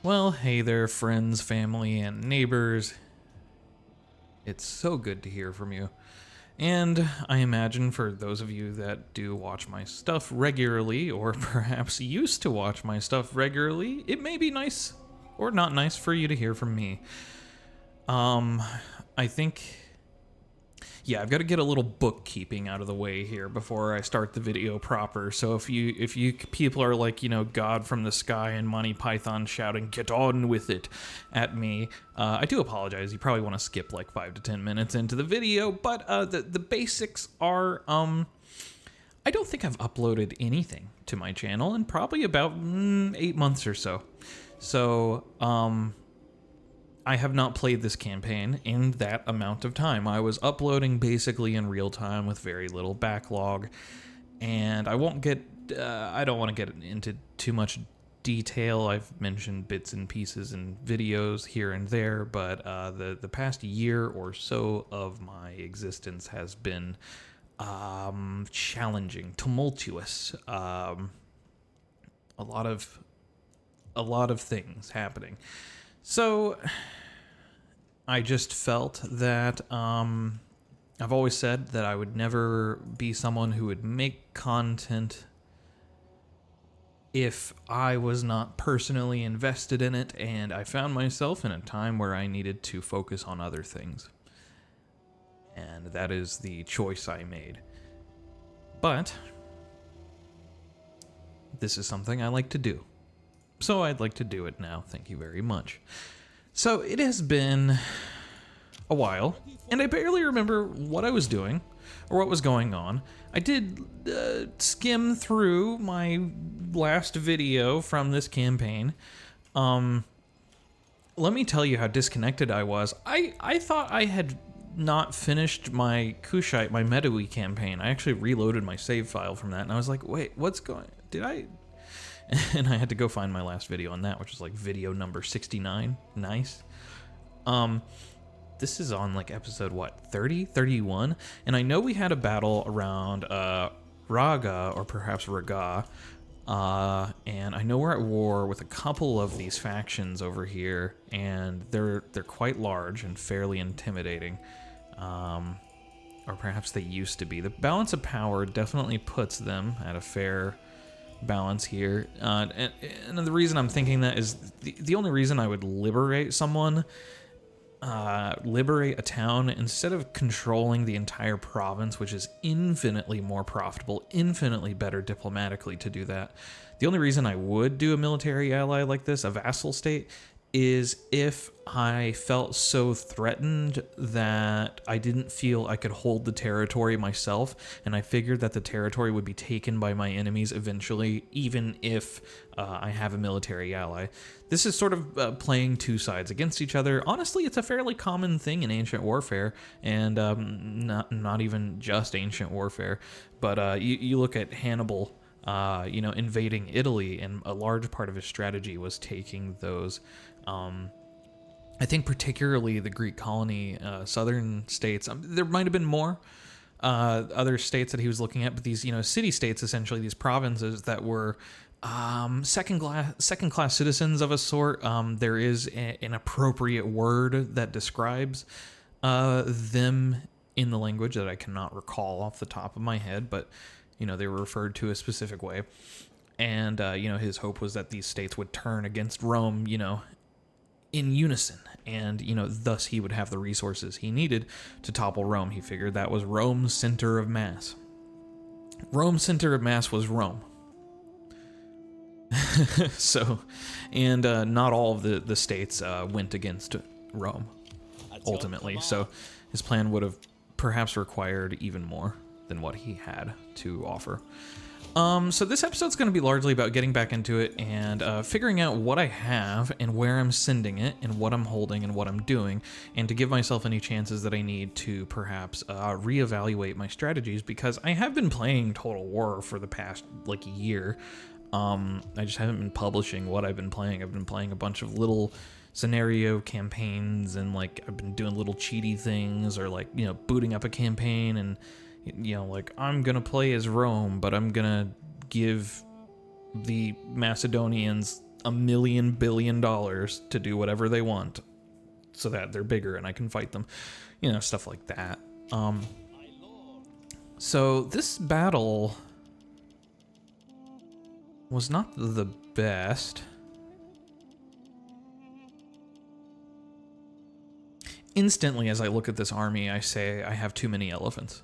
Well, hey there, friends, family, and neighbors. It's so good to hear from you. And I imagine for those of you that do watch my stuff regularly, or perhaps used to watch my stuff regularly, it may be nice or not nice for you to hear from me. I think, yeah, I've got to get a little bookkeeping out of the way here before I start the video proper. So if you people are like, God from the sky and Monty Python shouting "Get on with it" at me, I do apologize. You probably want to skip like 5 to 10 minutes into the video, but the basics are I don't think I've uploaded anything to my channel in probably about 8 months or so. So I have not played this campaign in that amount of time. I was uploading basically in real time with very little backlog, and I don't want to get into too much detail. I've mentioned bits and pieces in videos here and there, but the past year or so of my existence has been challenging, tumultuous, a lot of things happening. So I just felt that I've always said that I would never be someone who would make content if I was not personally invested in it, and I found myself in a time where I needed to focus on other things. And that is the choice I made. But this is something I like to do. So I'd like to do it now. Thank you very much. So it has been a while, and I barely remember what I was doing or what was going on. I did skim through my last video from this campaign. Let me tell you how disconnected I was. I thought I had not finished my Kushite, my Medui campaign. I actually reloaded my save file from that, and I was like, wait, what's going... Did I... And I had to go find my last video on that, which was like video number 69. Nice. This is on like episode, what, 30? 31? And I know we had a battle around Raga, or perhaps Raga. And I know we're at war with a couple of these factions over here, and they're quite large and fairly intimidating. Or perhaps they used to be. The balance of power definitely puts them at a fair balance here, and the reason I'm thinking that is the only reason I would liberate someone, liberate a town, instead of controlling the entire province, which is infinitely more profitable, infinitely better diplomatically to do that. The only reason I would do a military ally like this, a vassal state, is if I felt so threatened that I didn't feel I could hold the territory myself, and I figured that the territory would be taken by my enemies eventually, even if I have a military ally. This is sort of playing two sides against each other. Honestly, it's a fairly common thing in ancient warfare, and not even just ancient warfare, but you look at Hannibal, invading Italy, and a large part of his strategy was taking those, I think particularly the Greek colony, southern states. There might have been more other states that he was looking at, but these, city-states, essentially, these provinces that were second-class citizens of a sort. There is an appropriate word that describes them in the language that I cannot recall off the top of my head, but they were referred to a specific way. And, his hope was that these states would turn against Rome, in unison. And, thus he would have the resources he needed to topple Rome. He figured that was Rome's center of mass. Rome's center of mass was Rome. So, and not all of the states went against Rome, ultimately. So his plan would have perhaps required even more than what he had to offer. So this episode's going to be largely about getting back into it and figuring out what I have and where I'm sending it and what I'm holding and what I'm doing, and to give myself any chances that I need to perhaps reevaluate my strategies, because I have been playing Total War for the past year. I just haven't been publishing what I've been playing. I've been playing a bunch of little scenario campaigns, and I've been doing little cheaty things, or booting up a campaign and I'm gonna play as Rome, but I'm gonna give the Macedonians $1 billion to do whatever they want so that they're bigger and I can fight them, you know, stuff like that. So this battle was not the best. Instantly, as I look at this army, I say I have too many elephants.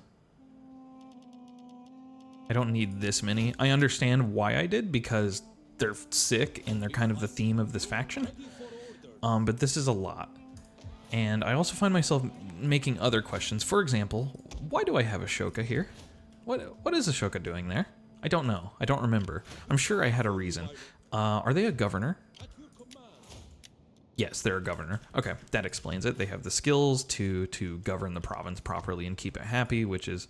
I don't need this many. I understand why I did, because they're sick and they're kind of the theme of this faction. But this is a lot. And I also find myself making other questions. For example, why do I have Ashoka here? What is Ashoka doing there? I don't know. I don't remember. I'm sure I had a reason. Are they a governor? Yes, they're a governor. Okay, that explains it. They have the skills to govern the province properly and keep it happy, which is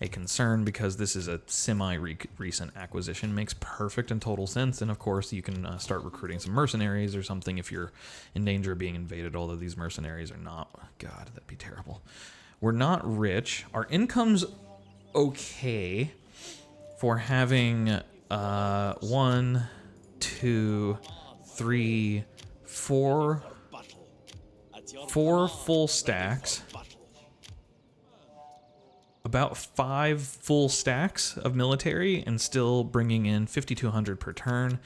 a concern because this is a semi-recent acquisition. Makes perfect and total sense. And of course, you can start recruiting some mercenaries or something if you're in danger of being invaded, although these mercenaries are not. God, that'd be terrible. We're not rich. Our income's okay for having 1, 2, 3, 4 full stacks, about 5 full stacks of military, and still bringing in 5,200 per turn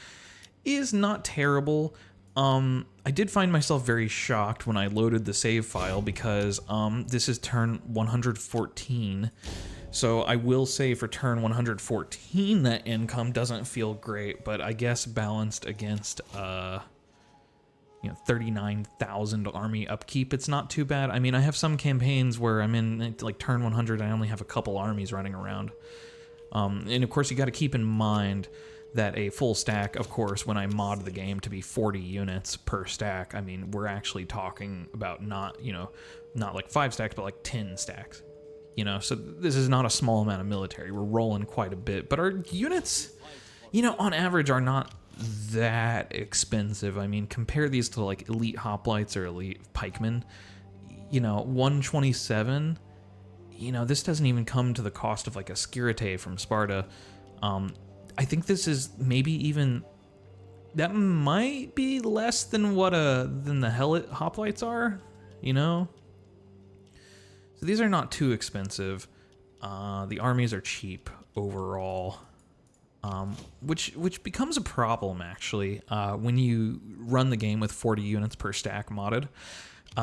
is not terrible. I did find myself very shocked when I loaded the save file because this is turn 114. So I will say for turn 114 that income doesn't feel great, but I guess balanced against 39,000 army upkeep, it's not too bad. I mean, I have some campaigns where I'm in like turn 100, I only have a couple armies running around. And of course you got to keep in mind that a full stack, of course, when I mod the game to be 40 units per stack, I mean, we're actually talking about not like 5 stacks, but like 10 stacks. So this is not a small amount of military. We're rolling quite a bit, but our units, on average are not that expensive. I mean, compare these to like elite hoplites or elite pikemen. 127. This doesn't even come to the cost of like a Skirite from Sparta. I think this is maybe even, that might be less than what than the Helot hoplites are. So these are not too expensive. The armies are cheap overall. Which becomes a problem, actually, when you run the game with 40 units per stack modded.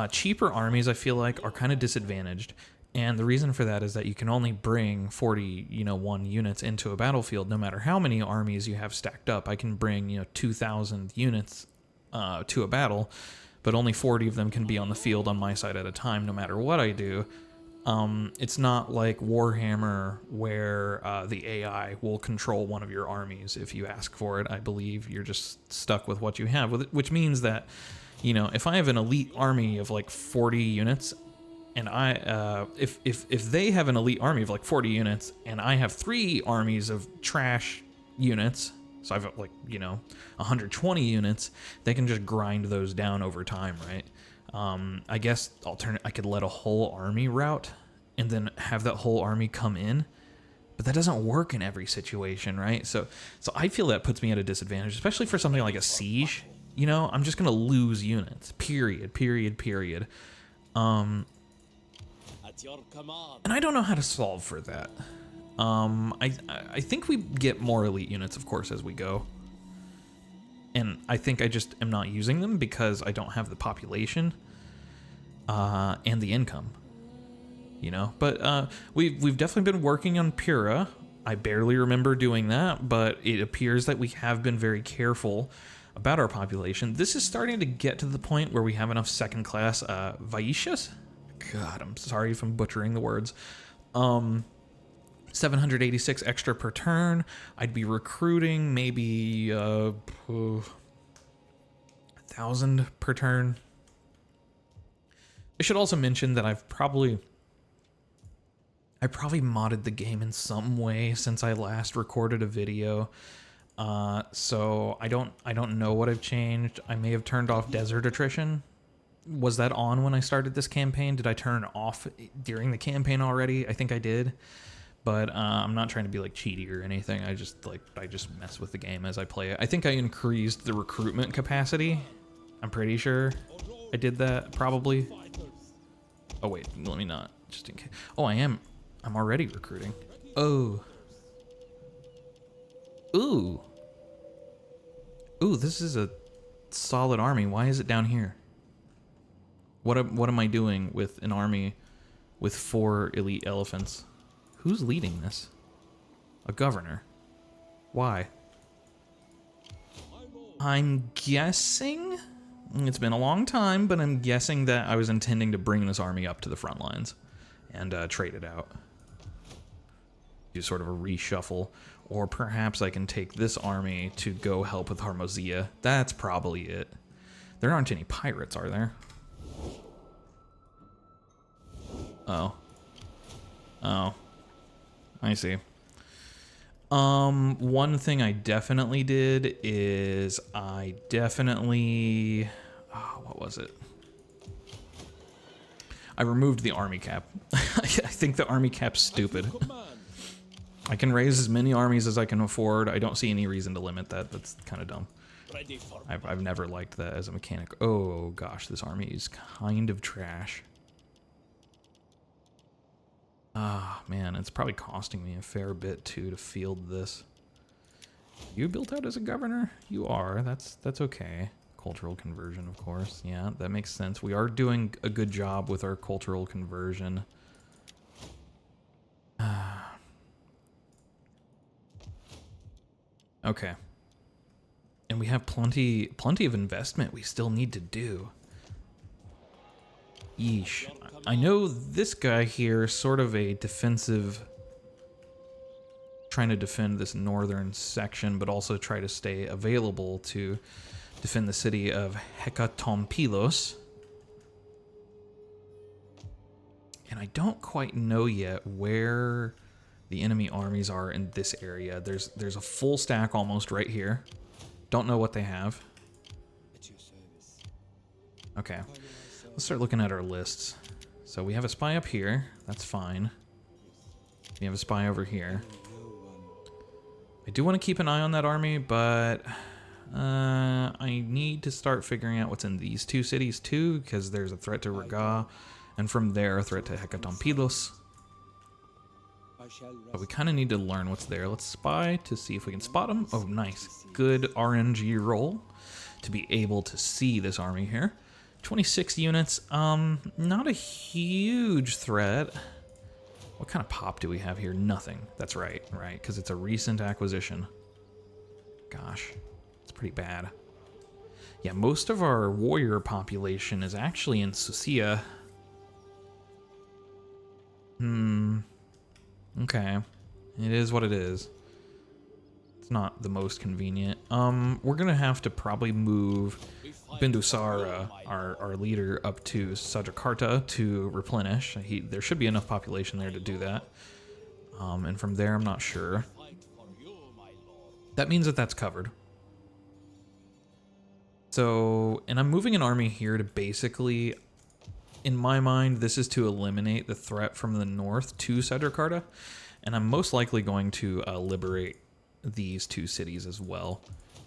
Cheaper armies, I feel like, are kind of disadvantaged, and the reason for that is that you can only bring 41 units into a battlefield, no matter how many armies you have stacked up. I can bring, 2,000 units to a battle, but only 40 of them can be on the field on my side at a time, no matter what I do. It's not like Warhammer where the AI will control one of your armies if you ask for it. I believe you're just stuck with what you have, which means that, if I have an elite army of like 40 units, and if they have an elite army of like 40 units, and I have 3 armies of trash units, so I've like 120 units, they can just grind those down over time, right? I guess I could let a whole army rout and then have that whole army come in, but that doesn't work in every situation, right? So I feel that puts me at a disadvantage, especially for something like a siege. I'm just gonna lose units. Period. And I don't know how to solve for that. I think we get more elite units, of course, as we go. And I think I just am not using them because I don't have the population and the income, But we've definitely been working on Impera. I barely remember doing that, but it appears that we have been very careful about our population. This is starting to get to the point where we have enough second-class Vaishas. God, I'm sorry if I'm butchering the words. 786 extra per turn. I'd be recruiting maybe 1,000 per turn. I should also mention that I probably modded the game in some way since I last recorded a video. So I don't know what I've changed. I may have turned off desert attrition. Was that on when I started this campaign? Did I turn it off during the campaign already? I think I did. But I'm not trying to be like cheaty or anything. I just mess with the game as I play it. I think I increased the recruitment capacity. I'm pretty sure I did that, probably. Oh wait, let me not, just in case. Oh, I'm already recruiting. Oh. Ooh. Ooh, this is a solid army. Why is it down here? What am I doing with an army with 4 elite elephants? Who's leading this? A governor. Why? I'm guessing, it's been a long time, but I'm guessing that I was intending to bring this army up to the front lines and trade it out. Do sort of a reshuffle. Or perhaps I can take this army to go help with Harmozia. That's probably it. There aren't any pirates, are there? Oh. Oh. I see. One thing I definitely did is I definitely... Oh, what was it? I removed the army cap. I think the army cap's stupid. I can raise as many armies as I can afford. I don't see any reason to limit that. That's kind of dumb. I've never liked that as a mechanic. Oh gosh, this army is kind of trash. Ah, man, it's probably costing me a fair bit too to field this. You built out as a governor? You are. That's okay. Cultural conversion, of course. Yeah, that makes sense. We are doing a good job with our cultural conversion. Okay. And we have plenty of investment we still need to do. Yeesh. I know this guy here is sort of a defensive, trying to defend this northern section, but also try to stay available to defend the city of Hekatompilos. And I don't quite know yet where the enemy armies are in this area. There's a full stack almost right here. Don't know what they have. Okay. Let's start looking at our lists. So we have a spy up here. That's fine. We have a spy over here. I do want to keep an eye on that army, but I need to start figuring out what's in these 2 cities too, because there's a threat to Riga, and from there a threat to Hekatompilos. But we kind of need to learn what's there. Let's spy to see if we can spot them. Oh, nice. Good RNG roll to be able to see this army here. 26 units. Not a huge threat. What kind of pop do we have here? Nothing. That's right, because it's a recent acquisition. Gosh, it's pretty bad. Yeah, most of our warrior population is actually in Susia. Okay. It is what it is. It's not the most convenient. We're gonna have to probably move Bindusara, our leader, up to Sajakarta to replenish. There should be enough population there to do that. And from there, I'm not sure. That means that that's covered. So, and I'm moving an army here to basically, in my mind, this is to eliminate the threat from the north to Sajakarta. And I'm most likely going to liberate these 2 cities as well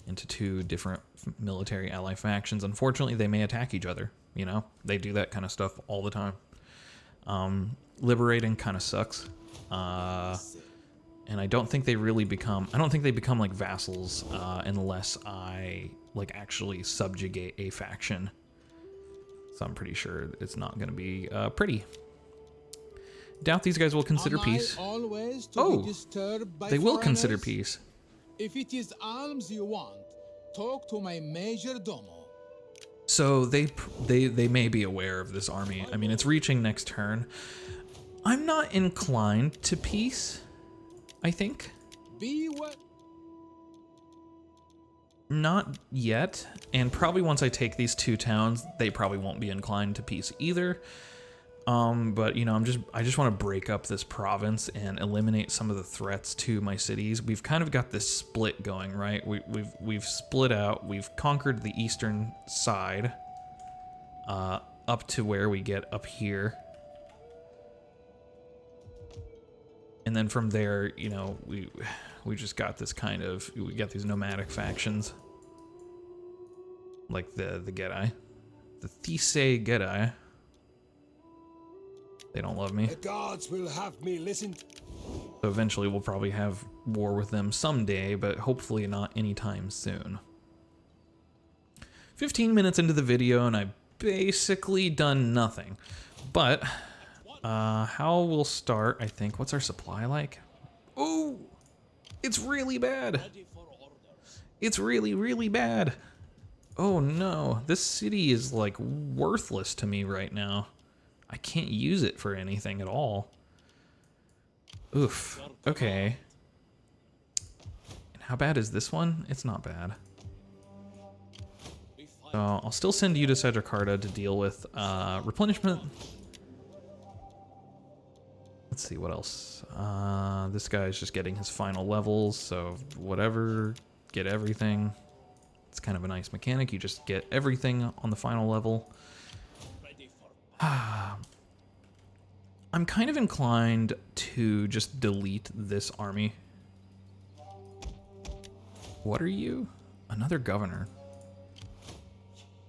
into 2 different military ally factions. Unfortunately, they may attack each other. You know, they do that kind of stuff all the time. Liberating kind of sucks. And I don't think they really become, I don't think they become like vassals unless I like actually subjugate a faction. So I'm pretty sure it's not going to be pretty. Doubt these guys will consider peace. Oh, they will consider peace. If it is alms you want, talk to my major domo. So they may be aware of this army. I mean, it's reaching next turn. I'm not inclined to peace, I think. Be what? Not yet, and probably once I take these 2 towns, they probably won't be inclined to peace either. But you know, I just want to break up this province and eliminate some of the threats to my cities. We've kind of got this split going, right? We've split out. We've conquered the eastern side up to where we get up here. And then from there, you know, we just got this kind of, we got these nomadic factions. Like the Gedai. The Thisei Gedai. They don't love me. The gods will have me listen. So eventually we'll probably have war with them someday, but hopefully not anytime soon. 15 minutes into the video and I've basically done nothing. But how we'll start, I think. What's our supply like? Oh, it's really bad. It's really, really bad. Oh no, this city is like worthless to me right now. I can't use it for anything at all. Oof. Okay. And how bad is this one? It's not bad. So I'll still send you to Sajarkarta to deal with replenishment. Let's see what else. This guy's just getting his final levels, so whatever, get everything. It's kind of a nice mechanic. You just get everything on the final level. I'm kind of inclined to just delete this army. What are you? Another governor.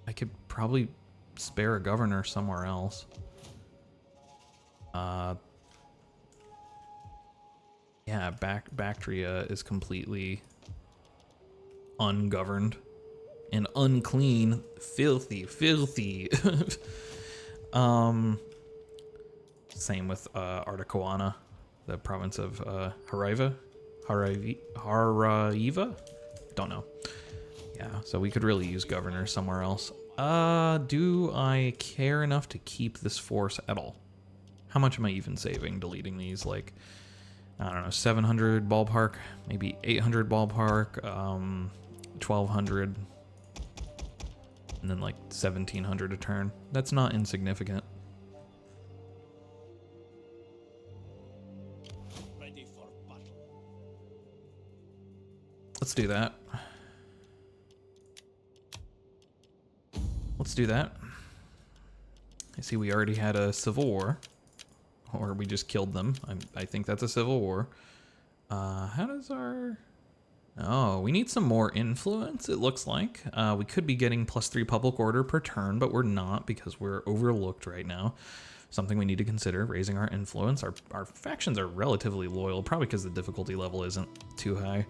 I could probably spare a governor somewhere else. Yeah, Bactria is completely ungoverned and unclean. Filthy, filthy. Same with Artacoana, the province of Haraiva? Haraiva? Don't know. Yeah, so we could really use governor somewhere else. Do I care enough to keep this force at all? How much am I even saving deleting these? Like, I don't know, 700 ballpark, maybe 800 ballpark, 1200, and then like 1700 a turn. That's not insignificant. Let's do that. Let's do that. I see we already had a civil war. Or we just killed them. I think that's a civil war. How does our... Oh, we need some more influence, it looks like. We could be getting +3 public order per turn, but we're not because we're overlooked right now. Something we need to consider, raising our influence. Our factions are relatively loyal, probably because the difficulty level isn't too high.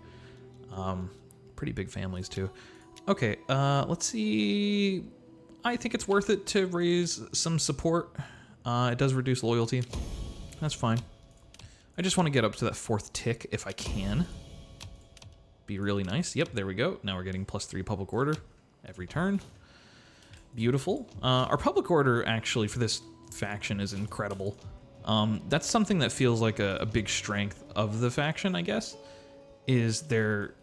Pretty big families too. Okay, let's see. I think it's worth it to raise some support. It does reduce loyalty. That's fine. I just want to get up to that 4th tick if I can. Be really nice. Yep, there we go. Now we're getting +3 public order every turn. Beautiful. Our public order actually for this faction is incredible. That's something that feels like a big strength of the faction, I guess, is the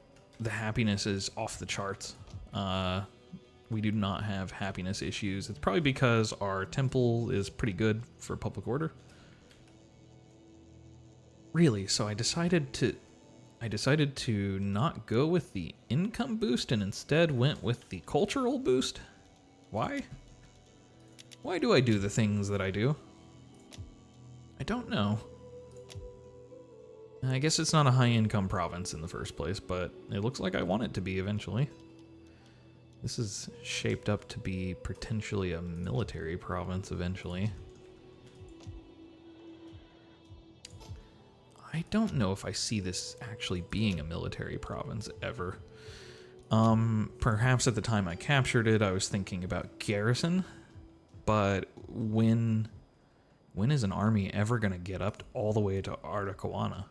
happiness is off the charts. We do not have happiness issues. It's probably because our temple is pretty good for public order. Really, so I decided to not go with the income boost and instead went with the cultural boost. Why? Why do I do the things that I do? I don't know. I guess it's not a high income province in the first place, but it looks like I want it to be eventually. This is shaped up to be potentially a military province eventually. I don't know if I see this actually being a military province ever. Perhaps at the time I captured it, I was thinking about garrison, but when is an army ever going to get up all the way to Artacoana?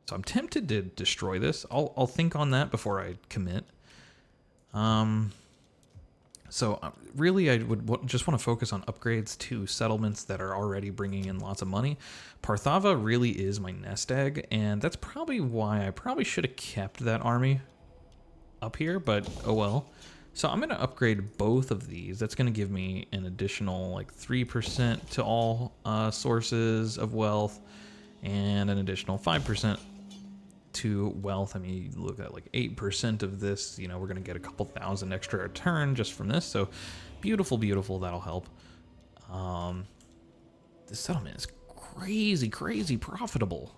So I'm tempted to destroy this. I'll think on that before I commit. So really I would just want to focus on upgrades to settlements that are already bringing in lots of money. Parthava really is my nest egg, and that's probably why I probably should have kept that army up here, but oh well. So I'm going to upgrade both of these. That's going to give me an additional like 3% to all sources of wealth and an additional 5% to wealth. I mean, you look at like 8% of this, you know, we're going to get a couple thousand extra a turn just from this. So beautiful, beautiful. That'll help. This settlement is crazy, crazy profitable.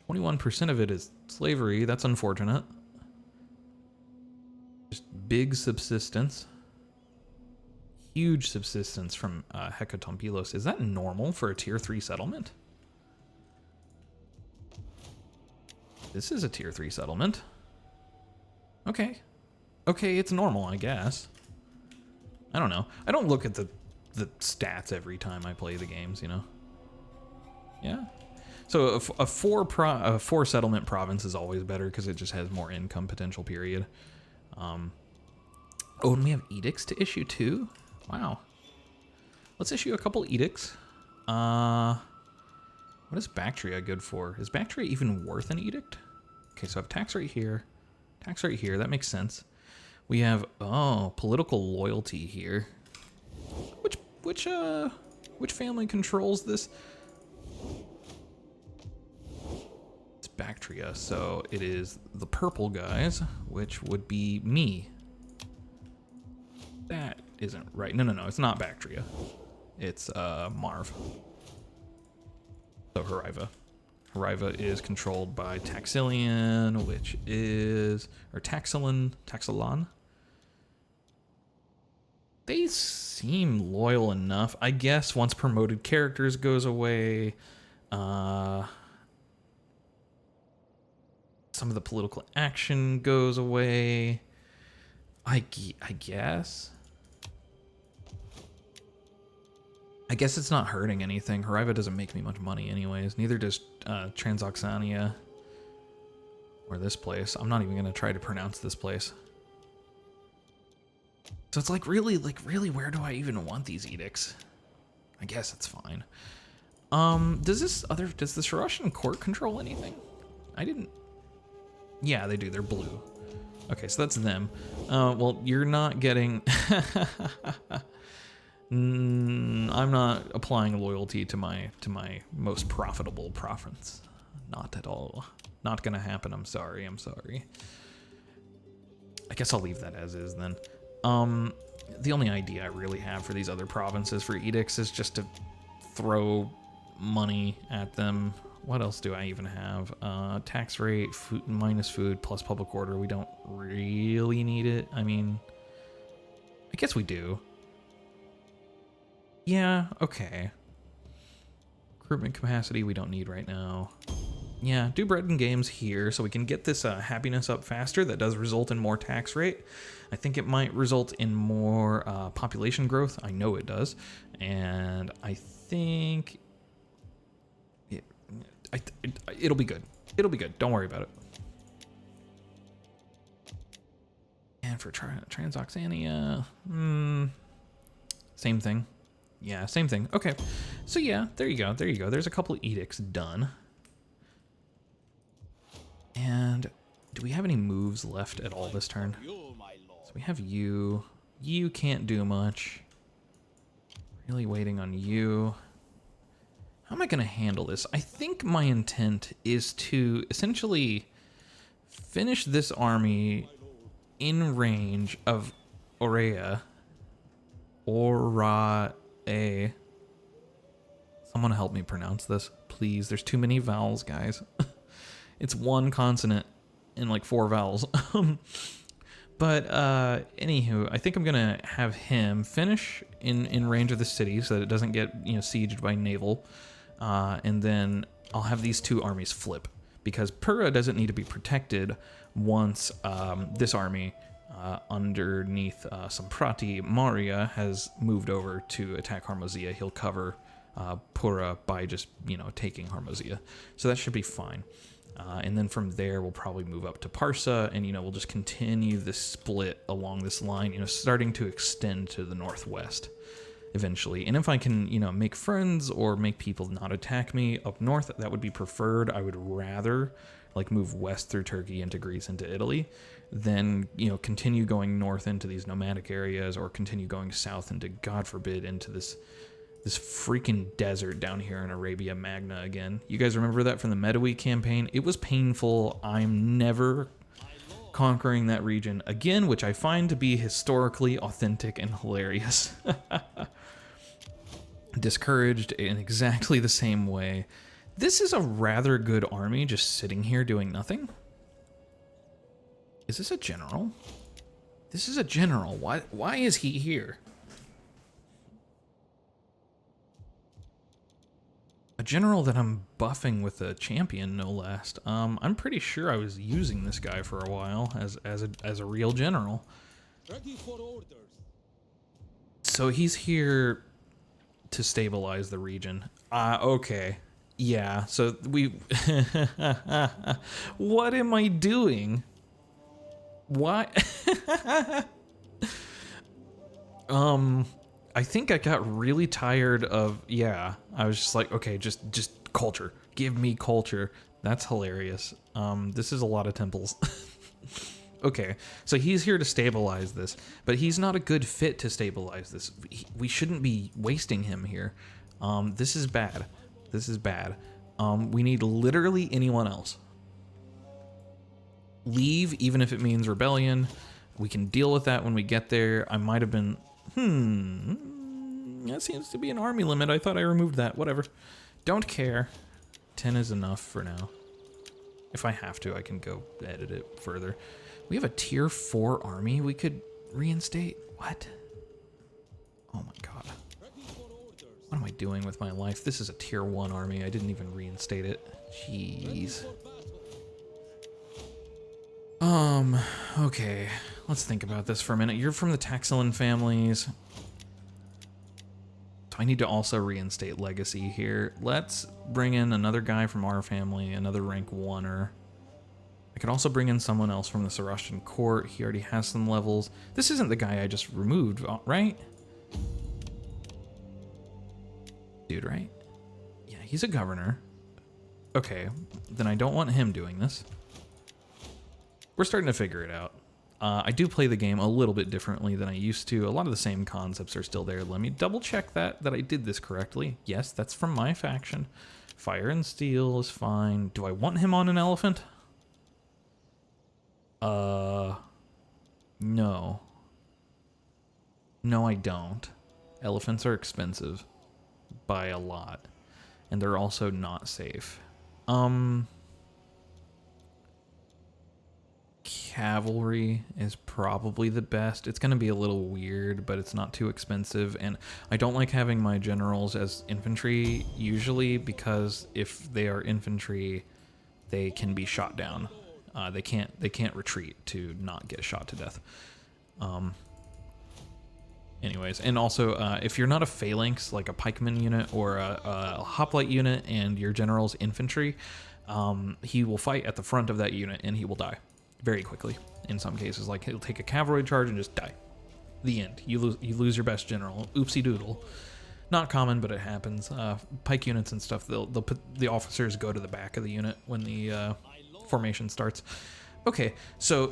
21% of it is slavery. That's unfortunate. Just big subsistence. Huge subsistence from Hecatompilos. Is that normal for a tier 3 settlement? This is a tier 3 settlement. Okay. Okay, it's normal, I guess. I don't know. I don't look at the stats every time I play the games, you know? Yeah. So a four settlement province is always better because it just has more income potential, period. Oh, and we have edicts to issue too? Wow. Let's issue a couple edicts. What is Bactria good for? Is Bactria even worth an edict? Okay, so I have tax rate here. Tax rate here, that makes sense. We have, oh, political loyalty here. Which family controls this? It's Bactria, so it is the purple guys, which would be me. That isn't right. No, it's not Bactria. It's Marv. So Hariva. Hariva is controlled by Taxilian, which is, or Taxilon. They seem loyal enough. I guess once promoted characters goes away, some of the political action goes away. I guess. I guess it's not hurting anything. Hariva doesn't make me much money anyways. Neither does Transoxania or this place. I'm not even going to try to pronounce this place. So it's like really, where do I even want these edicts? I guess it's fine. Does the Russian court control anything? I didn't. Yeah, they do. They're blue. Okay, so that's them. Well, you're not getting. I'm not applying loyalty to my most profitable province. Not at all. Not gonna happen. I'm sorry. I guess I'll leave that as is then. The only idea I really have for these other provinces for edicts is just to throw money at them. What else do I even have? Tax rate, food, minus food, plus public order. We don't really need it. I mean, I guess we do. Yeah, okay. Recruitment capacity we don't need right now. Yeah, do bread and games here so we can get this happiness up faster. That does result in more tax rate. I think it might result in more population growth. I know it does. And I think it'll be good. It'll be good. Don't worry about it. And for Transoxania, same thing. Yeah, same thing. Okay. So yeah, there you go. There's a couple edicts done. And do we have any moves left at all this turn? So we have you. You can't do much. Really waiting on you. How am I going to handle this? I think my intent is to essentially finish this army in range of Aurea. Someone help me pronounce this, please. There's too many vowels, guys. It's one consonant and like 4 vowels. But anywho, I think I'm gonna have him finish in range of the city so that it doesn't get sieged by naval, and then I'll have these 2 armies flip because Pura doesn't need to be protected once this army underneath Samprati Maurya has moved over to attack Harmozia. He'll cover Pura by just taking Harmozia, so that should be fine. And then from there, we'll probably move up to Parsa, and, we'll just continue this split along this line, starting to extend to the northwest eventually. And if I can, make friends or make people not attack me up north, that would be preferred. I would rather, move west through Turkey into Greece into Italy than, continue going north into these nomadic areas or continue going south into, God forbid, into this freaking desert down here in Arabia Magna again. You guys remember that from the Medawi campaign? It was painful. I'm never conquering that region again, which I find to be historically authentic and hilarious. discouraged in exactly the same way. This is a rather good army just sitting here doing nothing. Is this a general? This is a general. Why is he here? A general that I'm buffing with a champion, no less. I'm pretty sure I was using this guy for a while as a real general. Ready for orders. So he's here to stabilize the region. Okay. Yeah, so we... What am I doing? Why? I think I got really tired of... Yeah, I was just like, okay, just culture. Give me culture. That's hilarious. This is a lot of temples. Okay, so he's here to stabilize this, but he's not a good fit to stabilize this. We shouldn't be wasting him here. This is bad. This is bad. We need literally anyone else. Leave, even if it means rebellion. We can deal with that when we get there. I might have been... That seems to be an army limit. I thought I removed that. Whatever. Don't care. 10 is enough for now. If I have to, I can go edit it further. We have a tier 4 army we could reinstate. What? Oh my god. What am I doing with my life? This is a tier 1 army. I didn't even reinstate it. Jeez. Okay. Let's think about this for a minute. You're from the Taxilin families. So I need to also reinstate legacy here. Let's bring in another guy from our family, another rank 1-er. I could also bring in someone else from the Sarashtan court. He already has some levels. This isn't the guy I just removed, right? Dude, right? Yeah, he's a governor. Okay, then I don't want him doing this. We're starting to figure it out. I do play the game a little bit differently than I used to. A lot of the same concepts are still there. Let me double check that I did this correctly. Yes, that's from my faction. Fire and steel is fine. Do I want him on an elephant? No. No, I don't. Elephants are expensive by a lot, and they're also not safe. Cavalry is probably the best. It's going to be a little weird, but it's not too expensive, and I don't like having my generals as infantry usually, because if they are infantry, they can be shot down. They can't retreat to not get shot to death. Anyways, and also if you're not a phalanx, like a pikeman unit or a hoplite unit, and your general's infantry, he will fight at the front of that unit and he will die very quickly. In some cases, like he'll take a cavalry charge and just die. The end. You lose your best general. Oopsie doodle. Not common, but it happens. Pike units and stuff, they'll put the officers go to the back of the unit when the formation starts. Okay, so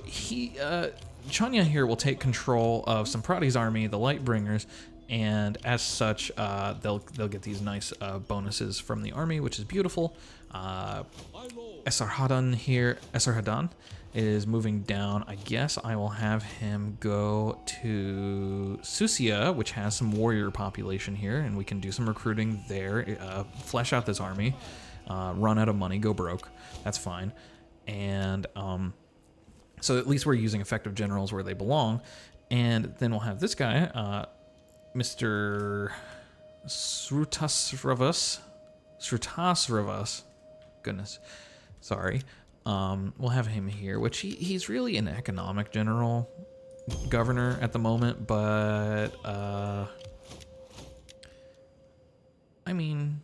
Chania here will take control of Samprati's army, the Lightbringers, and as such, they'll get these nice bonuses from the army, which is beautiful. Esarhaddon is moving down. I guess I will have him go to Susia, which has some warrior population here, and we can do some recruiting there, flesh out this army, run out of money, go broke. That's fine. And so at least we're using effective generals where they belong. And then we'll have this guy, Mr. Srutasravas. Goodness. Sorry. We'll have him here, which he's really an economic governor at the moment, but I mean,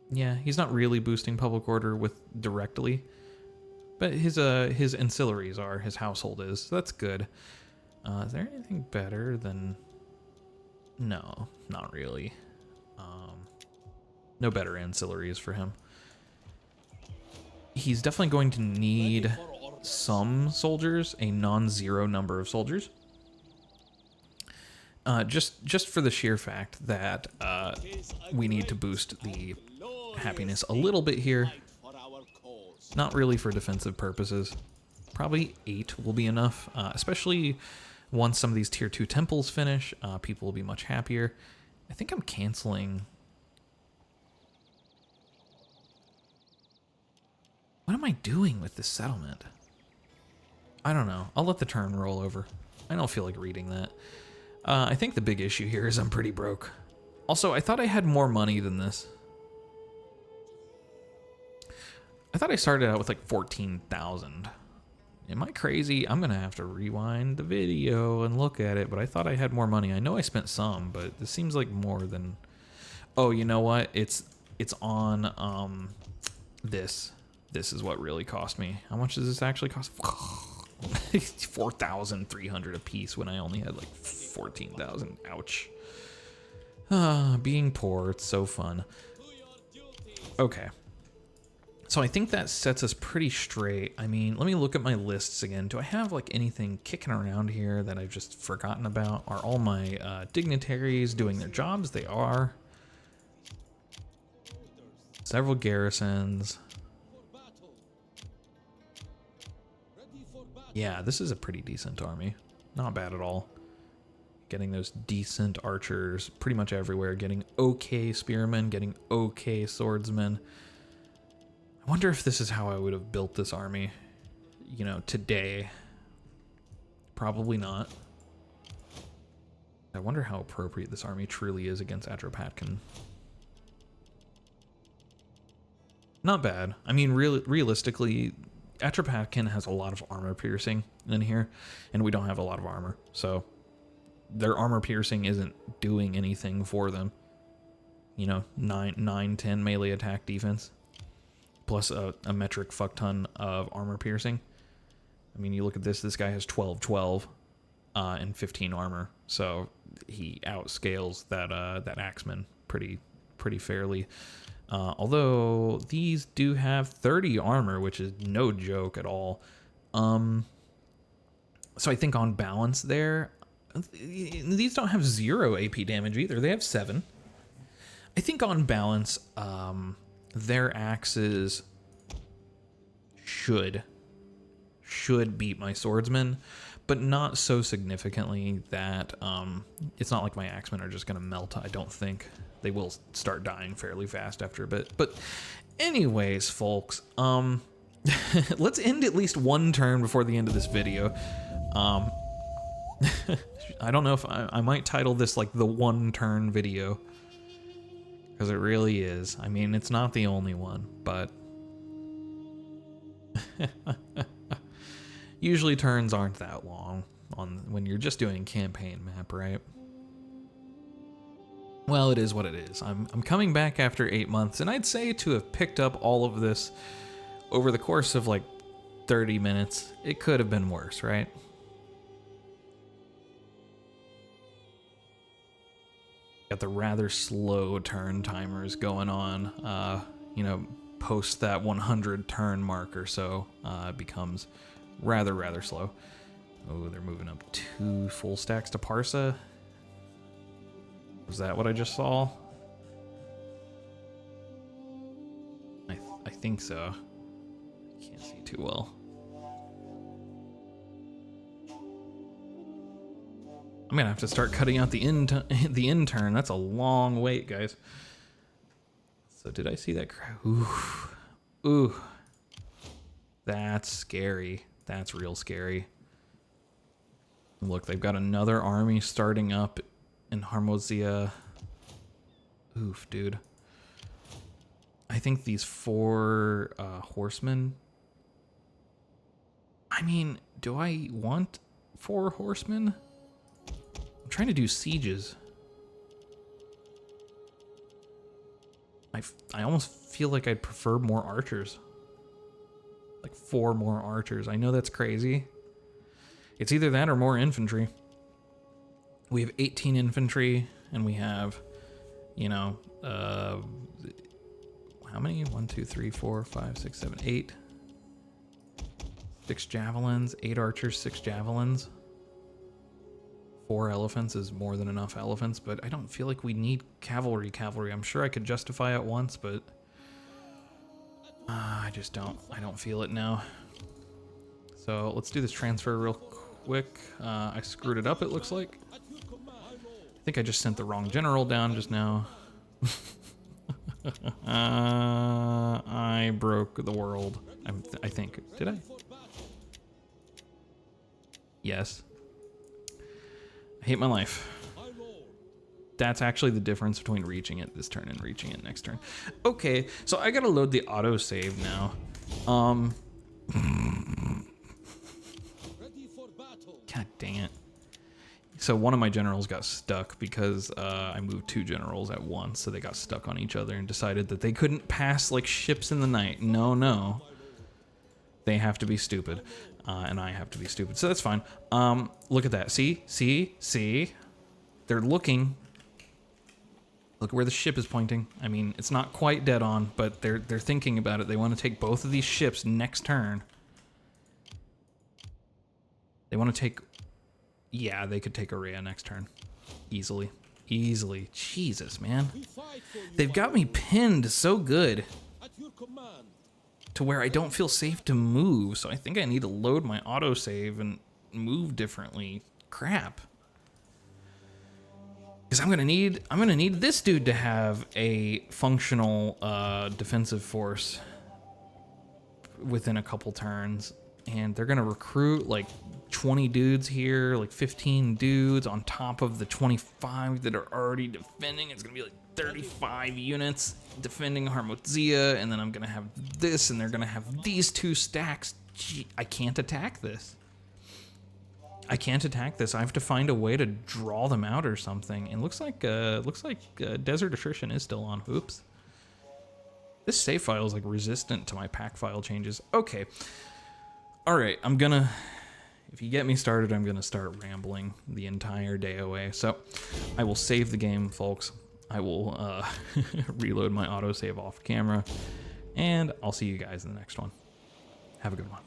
yeah, he's not really boosting public order directly. But his ancillaries are, his household is, so that's good. Is there anything better than... No, not really. No better ancillaries for him. He's definitely going to need some soldiers, a non-zero number of soldiers. Just for the sheer fact that we need to boost the happiness a little bit here. Not really for defensive purposes. Probably 8 will be enough, especially once some of these tier 2 temples finish. People will be much happier. I think I'm canceling. What am I doing with this settlement? I don't know. I'll let the turn roll over. I don't feel like reading that. I think the big issue here is I'm pretty broke. Also, I thought I had more money than this. I thought I started out with like 14,000. Am I crazy? I'm gonna have to rewind the video and look at it, but I thought I had more money. I know I spent some, but this seems like more than... Oh, you know what? It's on this. This is what really cost me. How much does this actually cost? 4,300 a piece when I only had like 14,000. Ouch. Being poor, it's so fun. Okay. So I think that sets us pretty straight. I mean, let me look at my lists again. Do I have like anything kicking around here that I've just forgotten about? Are all my dignitaries doing their jobs? They are. Several garrisons. Yeah, this is a pretty decent army. Not bad at all. Getting those decent archers pretty much everywhere. Getting okay spearmen, getting okay swordsmen. I wonder if this is how I would have built this army, you know, today. Probably not. I wonder how appropriate this army truly is against Atropatkin. Not bad. I mean, realistically, Atropatkin has a lot of armor piercing in here, and we don't have a lot of armor, so their armor piercing isn't doing anything for them. You know, 10 melee attack defense, plus a metric fuck ton of armor piercing. I mean, you look at this guy has 12, and 15 armor, so he outscales that axeman pretty fairly. Although these do have 30 armor, which is no joke at all. So I think on balance there, these don't have 0 AP damage either. They have 7. I think on balance, their axes should beat my swordsmen, but not so significantly that it's not like my axemen are just going to melt, I don't think. They will start dying fairly fast after a bit. But anyways, folks, let's end at least one turn before the end of this video. I don't know if I might title this like the one turn video, because it really is. I mean, it's not the only one, but usually turns aren't that long when you're just doing campaign map, right? Well, it is what it is. I'm coming back after 8 months, and I'd say to have picked up all of this over the course of like 30 minutes, it could have been worse, right? Got the rather slow turn timers going on. You know, post that 100 turn mark or so, it becomes rather slow. Oh, they're moving up 2 full stacks to Parsa. Was that what I just saw? I think so. Can't see too well. I'm gonna have to start cutting out the intern. That's a long wait, guys. So did I see that crowd? Ooh. That's scary. That's real scary. Look, they've got another army starting up in Harmozia. Oof, dude. I think these 4 horsemen... I mean, do I want 4 horsemen? I'm trying to do sieges. I almost feel like I'd prefer more archers. Like 4 more archers. I know that's crazy. It's either that or more infantry. We have 18 infantry, and we have, you know, how many? 1, 2, 3, 4, 5, 6, 7, 8. 6 javelins, 8 archers, 6 javelins. 4 elephants is more than enough elephants, but I don't feel like we need cavalry. I'm sure I could justify it once, but I just don't. I don't feel it now. So let's do this transfer real quick. I screwed it up, it looks like. think I just sent the wrong general down just now. I broke the world. I think. Did I? Yes. I hate my life. That's actually the difference between reaching it this turn and reaching it next turn. Okay, so I gotta load the autosave now. God dang it. So one of my generals got stuck because I moved 2 generals at once, so they got stuck on each other and decided that they couldn't pass like ships in the night. No. They have to be stupid, and I have to be stupid, so that's fine. Look at that. See? They're looking. Look where the ship is pointing. I mean, it's not quite dead on, but they're thinking about it. They want to take both of these ships next turn. They want to take... Yeah, they could take Maurya next turn. Easily. Jesus, man. They've got me pinned so good to where I don't feel safe to move, so I think I need to load my autosave and move differently. Crap. Because I'm gonna need this dude to have a functional defensive force within a couple turns, and they're gonna recruit like 20 dudes here, like 15 dudes on top of the 25 that are already defending. It's gonna be like 35 units defending Harmozia, and then I'm gonna have this, and they're gonna have these 2 stacks. Gee, I can't attack this. I have to find a way to draw them out or something. And looks like Desert Attrition is still on. Oops. This save file is like resistant to my pack file changes. Okay. All right. If you get me started, I'm gonna start rambling the entire day away. So I will save the game, folks. I will reload my autosave off camera, and I'll see you guys in the next one. Have a good one.